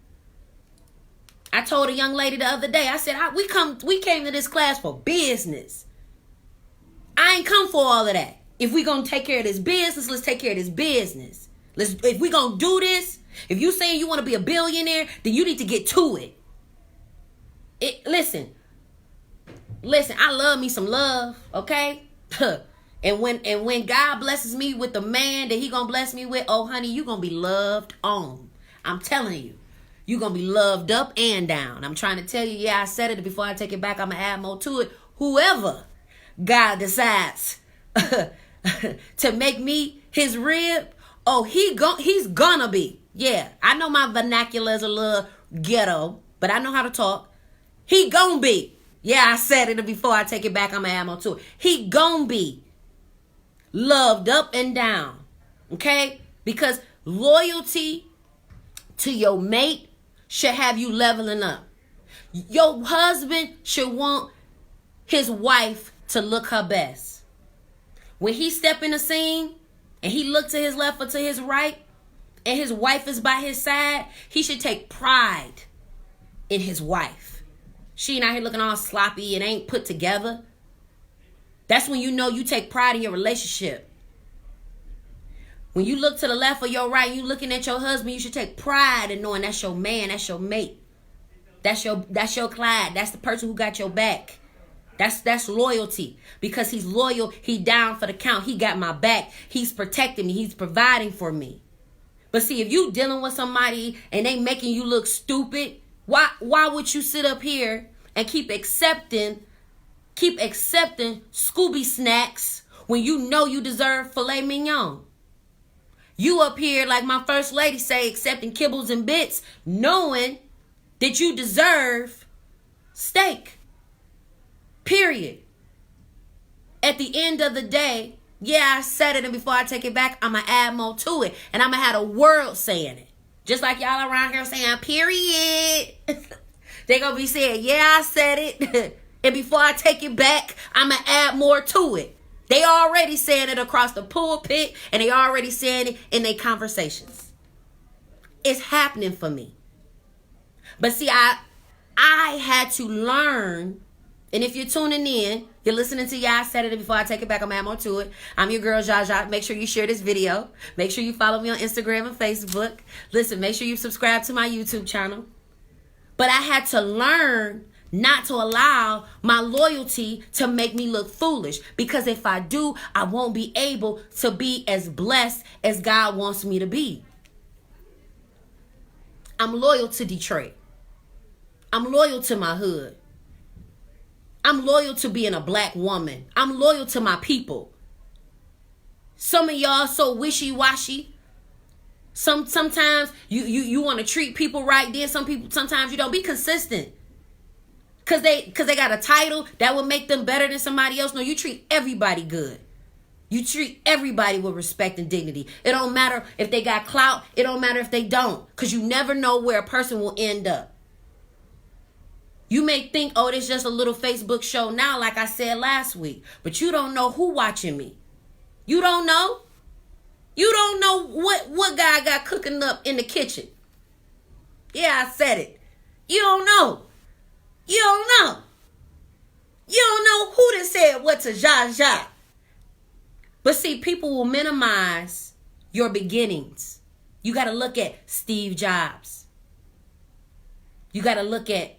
I told a young lady the other day, I said, we came to this class for business. I ain't come for all of that. If we going to take care of this business, let's take care of this business. If we going to do this, if you saying you want to be a billionaire, then you need to get to it. Listen, Listen, I love me some love, okay? And when God blesses me with the man that he gonna bless me with, oh honey, you gonna be loved on. I'm telling you. You gonna be loved up and down. I'm trying to tell you, yeah, I said it before I take it back. I'm gonna add more to it. Whoever God decides to make me his rib, oh, he's gonna be. Yeah, I know my vernacular is a little ghetto, but I know how to talk. He gonna be. Yeah, I said it before I take it back. I'm gonna add more to it. He gonna be loved up and down. Okay? Because loyalty to your mate should have you leveling up. Your husband should want his wife to look her best. When he step in the scene and he look to his left or to his right and his wife is by his side, he should take pride in his wife. She ain't out here looking all sloppy and ain't put together. That's when you know you take pride in your relationship. When you look to the left or your right, you looking at your husband, you should take pride in knowing that's your man, that's your mate. That's your client. That's the person who got your back. That's loyalty. Because he's loyal, he down for the count. He got my back. He's protecting me. He's providing for me. But see, if you dealing with somebody and they making you look stupid, why would you sit up here and keep accepting Scooby snacks when you know you deserve filet mignon? You up here, like my first lady say, accepting kibbles and bits, knowing that you deserve steak. Period. At the end of the day, yeah, I said it, and before I take it back, I'm going to add more to it. And I'm going to have the world saying it. Just like y'all around here saying, period. They going to be saying, yeah, I said it. And before I take it back, I'm going to add more to it. They already saying it across the pulpit, and they already saying it in their conversations. It's happening for me. But see, I had to learn, and if you're tuning in, you're listening to I said it before I take it back, I'm add more to it. I'm your girl, Zsa Zsa. Make sure you share this video. Make sure you follow me on Instagram and Facebook. Listen, make sure you subscribe to my YouTube channel. But I had to learn not to allow my loyalty to make me look foolish. Because if I do, I won't be able to be as blessed as God wants me to be. I'm loyal to Detroit. I'm loyal to my hood. I'm loyal to being a black woman. I'm loyal to my people. Some of y'all so wishy-washy. Sometimes you want to treat people right. Then sometimes you don't. Be consistent. Cause they got a title that would make them better than somebody else. No, you treat everybody good. You treat everybody with respect and dignity. It don't matter if they got clout. It don't matter if they don't. Because you never know where a person will end up. You may think, oh, this is just a little Facebook show now, like I said last week. But you don't know who watching me. You don't know. You don't know what guy got cooking up in the kitchen. Yeah, I said it. You don't know. You don't know. You don't know who done said what to Zsa Zsa. But see, people will minimize your beginnings. You got to look at Steve Jobs. You got to look at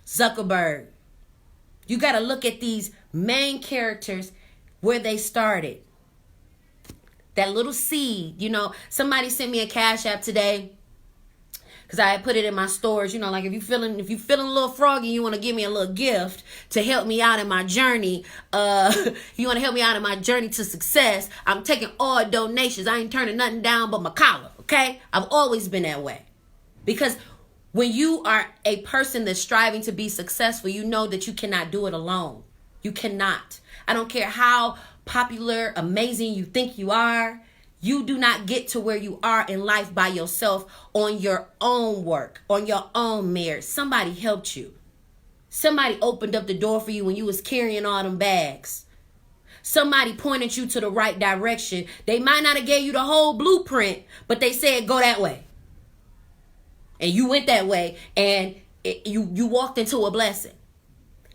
Zuckerberg. You got to look at these main characters where they started. That little seed, somebody sent me a Cash App today. Because I had put it in my stores, like if you feeling a little froggy, you want to give me a little gift to help me out in my journey. You want to help me out in my journey to success. I'm taking all donations. I ain't turning nothing down but my collar, okay? I've always been that way. Because when you are a person that's striving to be successful, you know that you cannot do it alone. You cannot. I don't care how popular, amazing you think you are. You do not get to where you are in life by yourself on your own work, on your own merit. Somebody helped you. Somebody opened up the door for you when you was carrying all them bags. Somebody pointed you to the right direction. They might not have gave you the whole blueprint, but they said, go that way. And you went that way, and you walked into a blessing.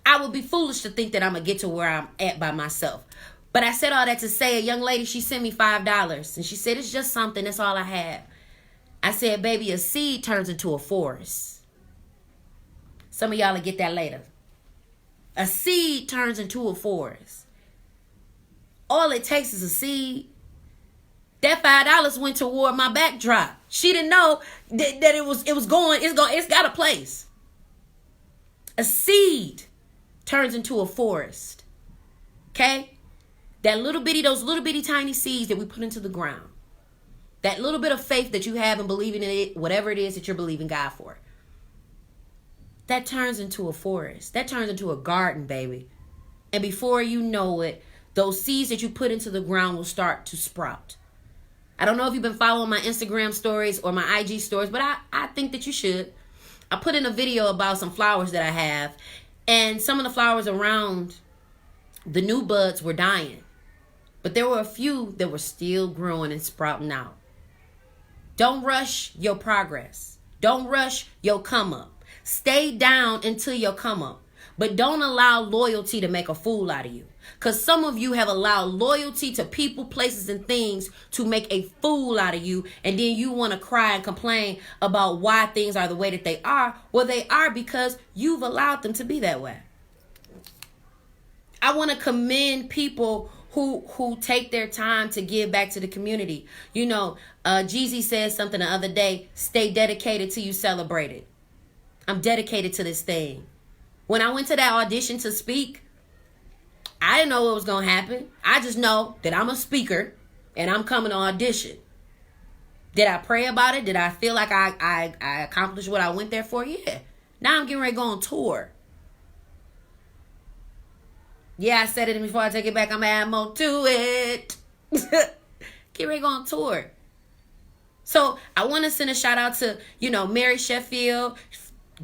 I would be foolish to think that I'm going to get to where I'm at by myself. But I said all that to say, a young lady, she sent me $5. And she said, it's just something. That's all I have. I said, baby, a seed turns into a forest. Some of y'all will get that later. A seed turns into a forest. All it takes is a seed. That $5 went toward my backdrop. She didn't know that it's got a place. A seed turns into a forest. Okay? Those little bitty tiny seeds that we put into the ground. That little bit of faith that you have in believing in it, whatever it is that you're believing God for. That turns into a forest. That turns into a garden, baby. And before you know it, those seeds that you put into the ground will start to sprout. I don't know if you've been following my Instagram stories or my IG stories, but I think that you should. I put in a video about some flowers that I have, and some of the flowers around the new buds were dying. But there were a few that were still growing and sprouting out. Don't rush your progress. Don't rush your come up. Stay down until your come up. But don't allow loyalty to make a fool out of you. Because some of you have allowed loyalty to people, places, and things to make a fool out of you. And then you want to cry and complain about why things are the way that they are. Well, they are because you've allowed them to be that way. I want to commend people who take their time to give back to the community. You know, Jeezy said something the other day, stay dedicated till you celebrate it. I'm dedicated to this thing. When I went to that audition to speak, I didn't know what was going to happen. I just know that I'm a speaker and I'm coming to audition. Did I pray about it? Did I feel like I accomplished what I went there for? Yeah. Now I'm getting ready to go on tour. Yeah, I said it before I take it back. I'm going to add more to it. Get ready to go on tour. So I want to send a shout out to, Mary Sheffield,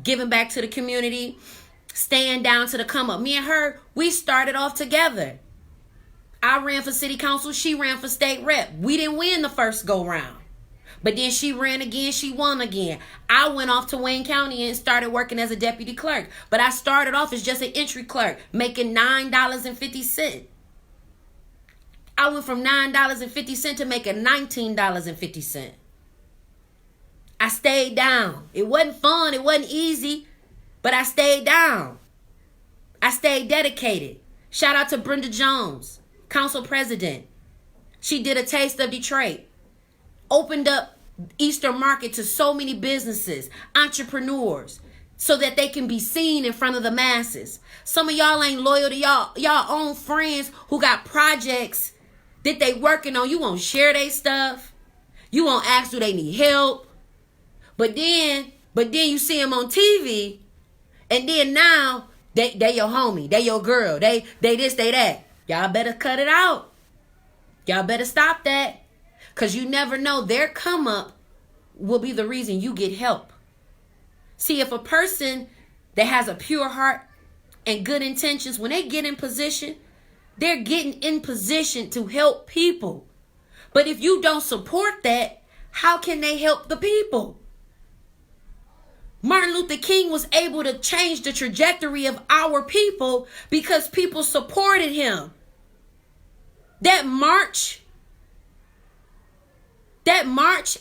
giving back to the community, staying down to the come up. Me and her, we started off together. I ran for city council. She ran for state rep. We didn't win the first go round. But then she ran again. She won again. I went off to Wayne County and started working as a deputy clerk. But I started off as just an entry clerk, making $9.50. I went from $9.50 to making $19.50. I stayed down. It wasn't fun. It wasn't easy. But I stayed down. I stayed dedicated. Shout out to Brenda Jones, council president. She did a taste of Detroit. Opened up Easter Market to so many businesses, entrepreneurs, so that they can be seen in front of the masses. Some of y'all ain't loyal to y'all own friends who got projects that they working on. You won't share their stuff. You won't ask do they need help. But then you see them on TV, and then now they your homie, they your girl, they this, they that. Y'all better cut it out. Y'all better stop that. Because you never know, their come up will be the reason you get help. See, if a person that has a pure heart and good intentions, when they get in position, they're getting in position to help people. But if you don't support that, how can they help the people? Martin Luther King was able to change the trajectory of our people because people supported him. That march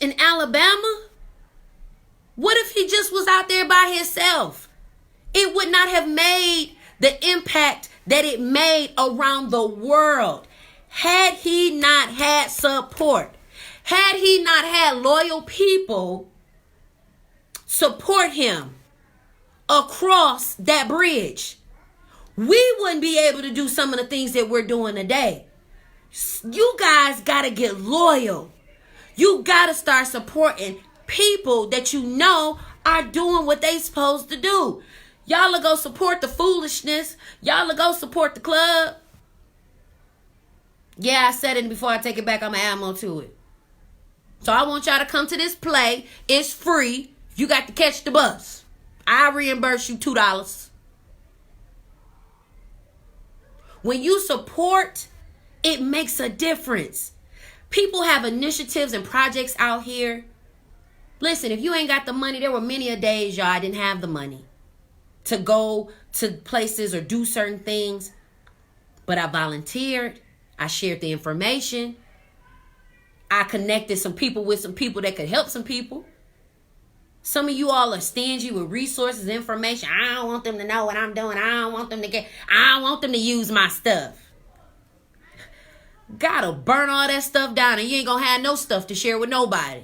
in Alabama, what if he just was out there by himself? It would not have made the impact that it made around the world had he not had support. Had he not had loyal people support him across that bridge, we wouldn't be able to do some of the things that we're doing today. You guys got to get loyal. You got to start supporting people that you know are doing what they supposed to do. Y'all will go support the foolishness. Y'all will go support the club. Yeah, I said it before I take it back. I'm going to add more to it. So I want y'all to come to this play. It's free. You got to catch the bus. I reimburse you $2. When you support, it makes a difference. People have initiatives and projects out here. Listen, if you ain't got the money, there were many a days, y'all, I didn't have the money to go to places or do certain things. But I volunteered. I shared the information. I connected some people with some people that could help some people. Some of you all are stingy with resources, information. I don't want them to know what I'm doing. I don't want them to use my stuff. God'll burn all that stuff down and you ain't gonna have no stuff to share with nobody.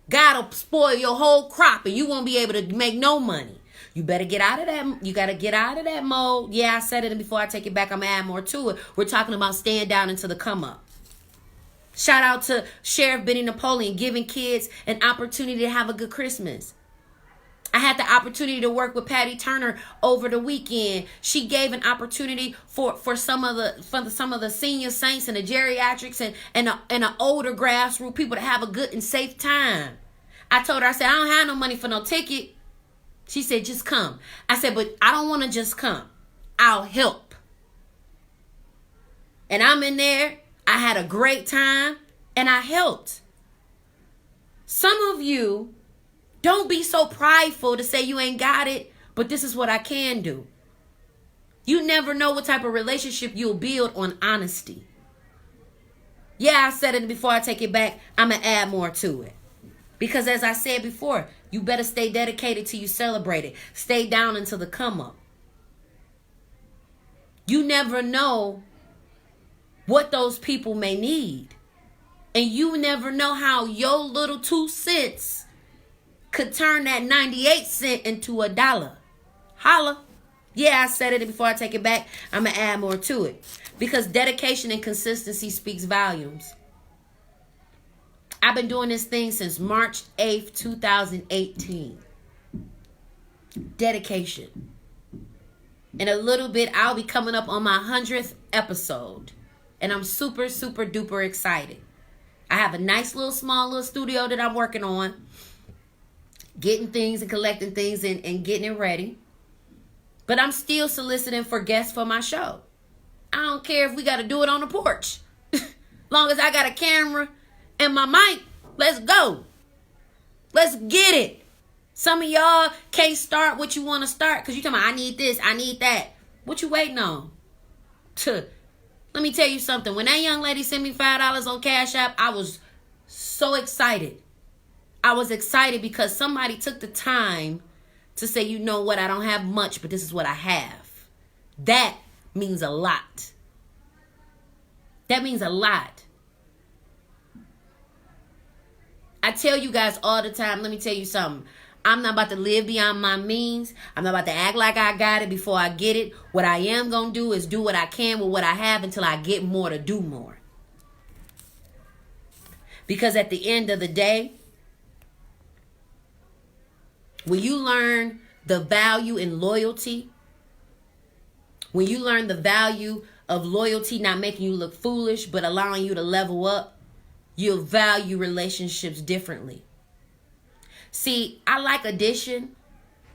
God'll spoil your whole crop and you won't be able to make no money. You better get out of that. You got to get out of that mode. Yeah, I said it, and before I take it back, I'm going to add more to it. We're talking about staying down into the come up. Shout out to Sheriff Benny Napoleon, giving kids an opportunity to have a good Christmas. I had the opportunity to work with Patty Turner over the weekend. She gave an opportunity for some of the senior saints and the geriatrics and the older grassroots people to have a good and safe time. I told her, I said, I don't have no money for no ticket. She said, just come. I said, but I don't want to just come. I'll help. And I'm in there. I had a great time and I helped. Some of you, don't be so prideful to say you ain't got it, but this is what I can do. You never know what type of relationship you'll build on honesty. Yeah, I said it before I take it back. I'm going to add more to it. Because as I said before, you better stay dedicated till you celebrate it. Stay down until the come up. You never know what those people may need. And you never know how your little 2 cents could turn that 98 cent into $1. Holla. Yeah, I said it before I take it back. I'm going to add more to it. Because dedication and consistency speaks volumes. I've been doing this thing since March 8th, 2018. Dedication. In a little bit, I'll be coming up on my 100th episode. And I'm super, super duper excited. I have a nice small little studio that I'm working on. Getting things and collecting things and getting it ready. But I'm still soliciting for guests for my show. I don't care if we got to do it on the porch. Long as I got a camera and my mic, let's go. Let's get it. Some of y'all can't start what you want to start because you're talking about, I need this, I need that. What you waiting on? Let me tell you something. When that young lady sent me $5 on Cash App, I was so excited. I was excited because somebody took the time to say, you know what, I don't have much, but this is what I have. That means a lot. That means a lot. I tell you guys all the time, let me tell you something. I'm not about to live beyond my means. I'm not about to act like I got it before I get it. What I am going to do is do what I can with what I have until I get more to do more. Because at the end of the day, when you learn the value in loyalty, when you learn the value of loyalty not making you look foolish but allowing you to level up, you'll value relationships differently. See, I like addition,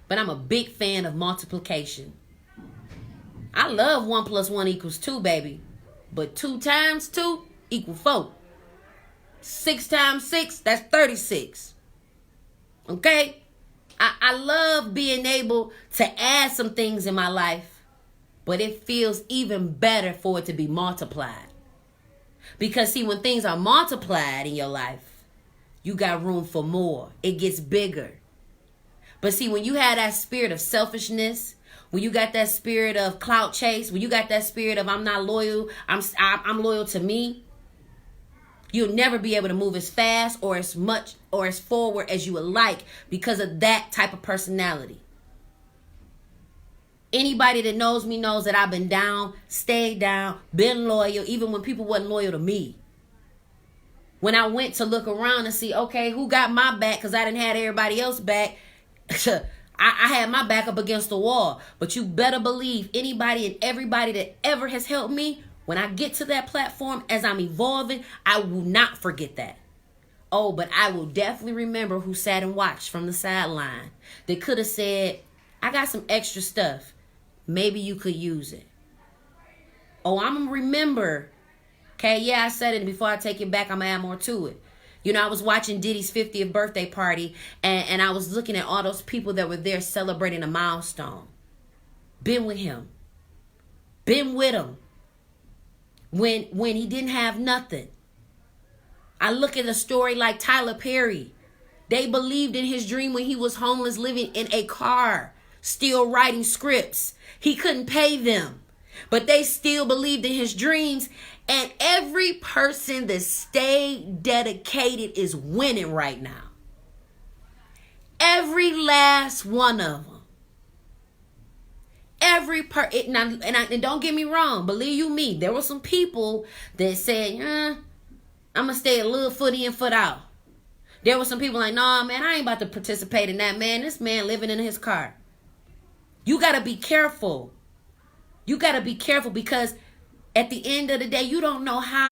but I'm a big fan of multiplication. I love 1 + 1 = 2, baby. But 2 times 2 = 4. 6 times 6, that's 36. Okay? I love being able to add some things in my life, but it feels even better for it to be multiplied. Because see, when things are multiplied in your life, you got room for more. It gets bigger. But see, when you have that spirit of selfishness, when you got that spirit of clout chase, when you got that spirit of I'm not loyal, I'm loyal to me, you'll never be able to move as fast or as much or as forward as you would like because of that type of personality. Anybody that knows me knows that I've been down, stayed down, been loyal, even when people wasn't loyal to me. When I went to look around and see, okay, who got my back because I didn't have everybody else back, I had my back up against the wall. But you better believe anybody and everybody that ever has helped me, when I get to that platform as I'm evolving, I will not forget that. Oh, but I will definitely remember who sat and watched from the sideline. They could have said, I got some extra stuff. Maybe you could use it. Oh, I'm going to remember. Okay, yeah, I said it. Before I take it back, I'm going to add more to it. You know, I was watching Diddy's 50th birthday party, and I was looking at all those people that were there celebrating a milestone. Been with him. Been with him. When he didn't have nothing. I look at a story like Tyler Perry. They believed in his dream when he was homeless, living in a car, still writing scripts. He couldn't pay them, but they still believed in his dreams. And every person that stayed dedicated is winning right now. Every last one of them. And don't get me wrong, believe you me, there were some people that said, I'm going to stay a little foot in, foot out. There were some people like, nah, man, I ain't about to participate in that, man. This man living in his car. You got to be careful. You got to be careful, because at the end of the day, you don't know how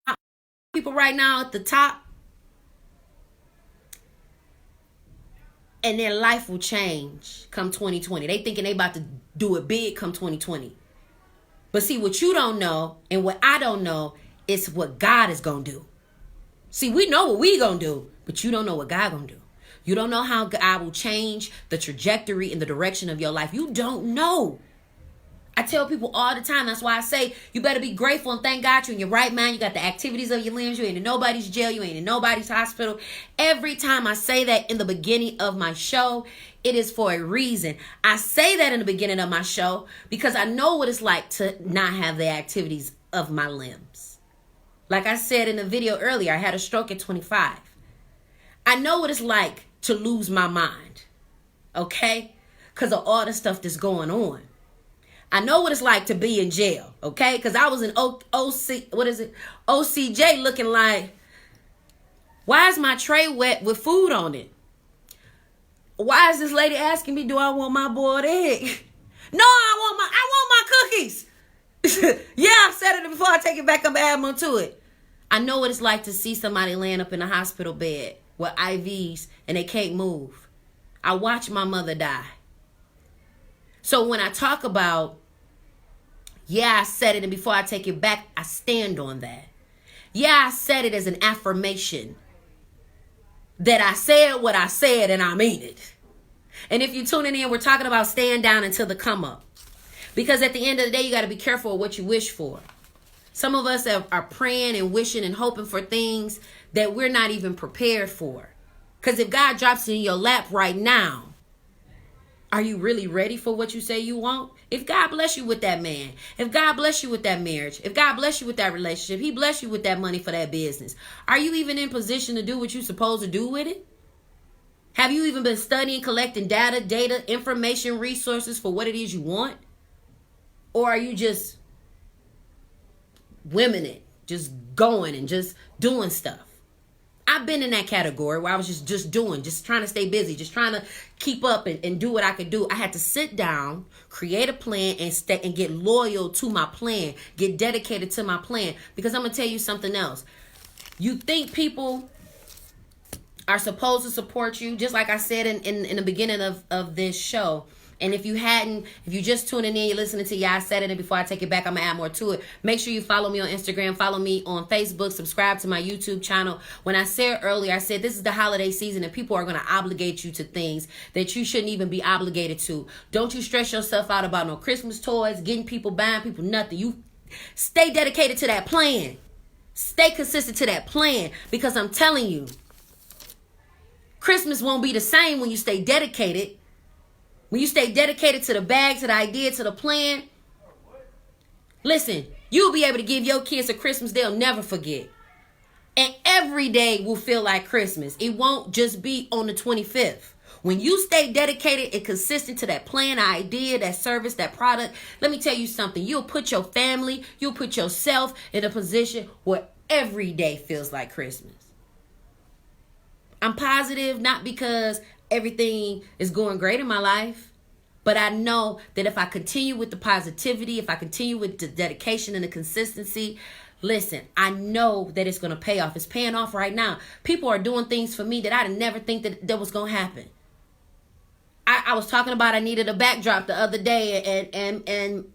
people right now at the top, and their life will change come 2020. They thinking they about to do it big come 2020. But see, what you don't know and what I don't know is what God is going to do. See, we know what we going to do, but you don't know what God going to do. You don't know how God will change the trajectory and the direction of your life. You don't know. I tell people all the time, that's why I say you better be grateful and thank God you're in your right mind. You got the activities of your limbs. You ain't in nobody's jail. You ain't in nobody's hospital. Every time I say that in the beginning of my show, it is for a reason. I say that in the beginning of my show because I know what it's like to not have the activities of my limbs. Like I said in the video earlier, I had a stroke at 25. I know what it's like to lose my mind, okay? Because of all the stuff that's going on. I know what it's like to be in jail, okay? Because I was in OCJ looking like, why is my tray wet with food on it? Why is this lady asking me, do I want my boiled egg? No, I want my cookies. Yeah, I've said it before. I take it back. I'm adding more to it. I know what it's like to see somebody laying up in a hospital bed with IVs and they can't move. I watched my mother die. So when I talk about, yeah, I said it, and before I take it back, I stand on that. Yeah, I said it as an affirmation that I said what I said and I mean it. And if you're tuning in, we're talking about staying down until the come up. Because at the end of the day, you got to be careful of what you wish for. Some of us are praying and wishing and hoping for things that we're not even prepared for. Because if God drops it in your lap right now, are you really ready for what you say you want? If God bless you with that man, if God bless you with that marriage, if God bless you with that relationship, he bless you with that money for that business, are you even in position to do what you're supposed to do with it? Have you even been studying, collecting data, information, resources for what it is you want? Or are you just whimming it, just going and just doing stuff? I've been in that category where I was just doing, just trying to stay busy, just trying to keep up and do what I could do. I had to sit down, create a plan, and stay and get loyal to my plan, get dedicated to my plan. Because I'm going to tell you something else. You think people are supposed to support you, just like I said in the beginning of this show. And if you just tuning in, you're listening to I Said It, and before I take it back, I'm going to add more to it. Make sure you follow me on Instagram, follow me on Facebook, subscribe to my YouTube channel. When I said earlier, I said this is the holiday season and people are going to obligate you to things that you shouldn't even be obligated to. Don't you stress yourself out about no Christmas toys, getting people, buying people, nothing. You stay dedicated to that plan. Stay consistent to that plan, because I'm telling you, Christmas won't be the same when you stay dedicated. When you stay dedicated to the bag, to the idea, to the plan, listen, you'll be able to give your kids a Christmas they'll never forget. And every day will feel like Christmas. It won't just be on the 25th. When you stay dedicated and consistent to that plan, idea, that service, that product, let me tell you something. You'll put your family, you'll put yourself in a position where every day feels like Christmas. I'm positive, not because everything is going great in my life, but I know that if I continue with the positivity, if I continue with the dedication and the consistency, listen, I know that it's going to pay off. It's paying off right now. People are doing things for me that I didn't never think that was going to happen. I was talking about I needed a backdrop the other day, and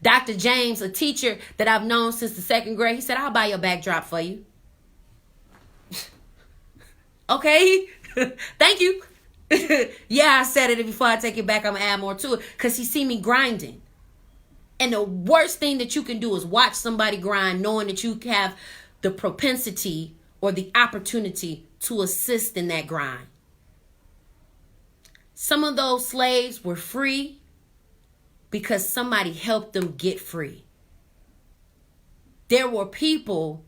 Dr. James, a teacher that I've known since the second grade, he said, I'll buy your backdrop for you. Okay. Thank you. Yeah, I said it. Before I take it back, I'm going to add more to it, because he see me grinding. And the worst thing that you can do is watch somebody grind knowing that you have the propensity or the opportunity to assist in that grind. Some of those slaves were free because somebody helped them get free. There were people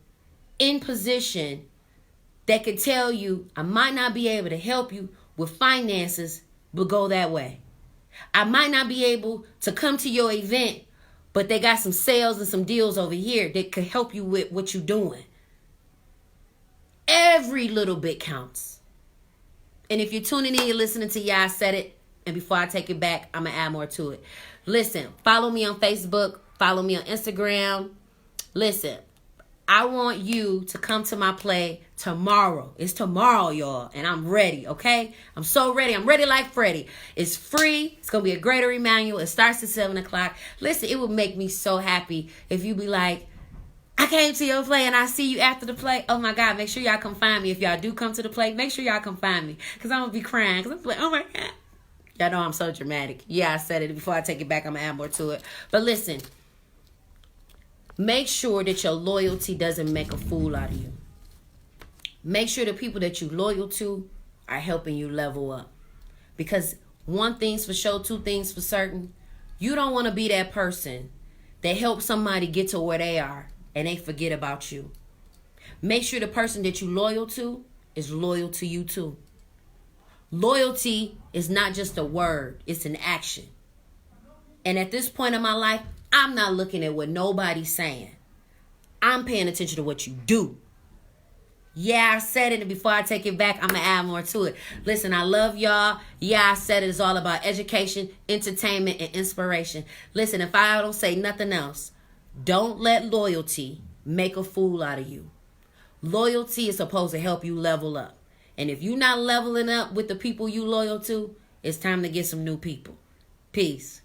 in position that could tell you, I might not be able to help you with finances, but go that way. I might not be able to come to your event, but they got some sales and some deals over here that could help you with what you're doing. Every little bit counts. And if you're tuning in, you're listening to I Said It. And before I take it back, I'm going to add more to it. Listen, follow me on Facebook. Follow me on Instagram. Listen, I want you to come to my play tomorrow. It's tomorrow, y'all. And I'm ready, okay? I'm so ready. I'm ready like Freddie. It's free. It's going to be a Greater Emmanuel. It starts at 7 o'clock. Listen, it would make me so happy if you be like, I came to your play and I see you after the play. Oh, my God. Make sure y'all come find me. If y'all do come to the play, make sure y'all come find me. Because I'm going to be crying. Because I'm like, oh, my God. Y'all know I'm so dramatic. Yeah, I said it. Before I take it back, I'm going to add more to it. But listen. Make sure that your loyalty doesn't make a fool out of you. Make sure the people that you're loyal to are helping you level up. Because one thing's for sure, two things for certain. You don't want to be that person that helps somebody get to where they are and they forget about you. Make sure the person that you're loyal to is loyal to you too. Loyalty is not just a word, it's an action. And at this point in my life, I'm not looking at what nobody's saying. I'm paying attention to what you do. Yeah, I said it, and before I take it back, I'm going to add more to it. Listen, I love y'all. Yeah, I said it is all about education, entertainment, and inspiration. Listen, if I don't say nothing else, don't let loyalty make a fool out of you. Loyalty is supposed to help you level up. And if you're not leveling up with the people you loyal to, it's time to get some new people. Peace.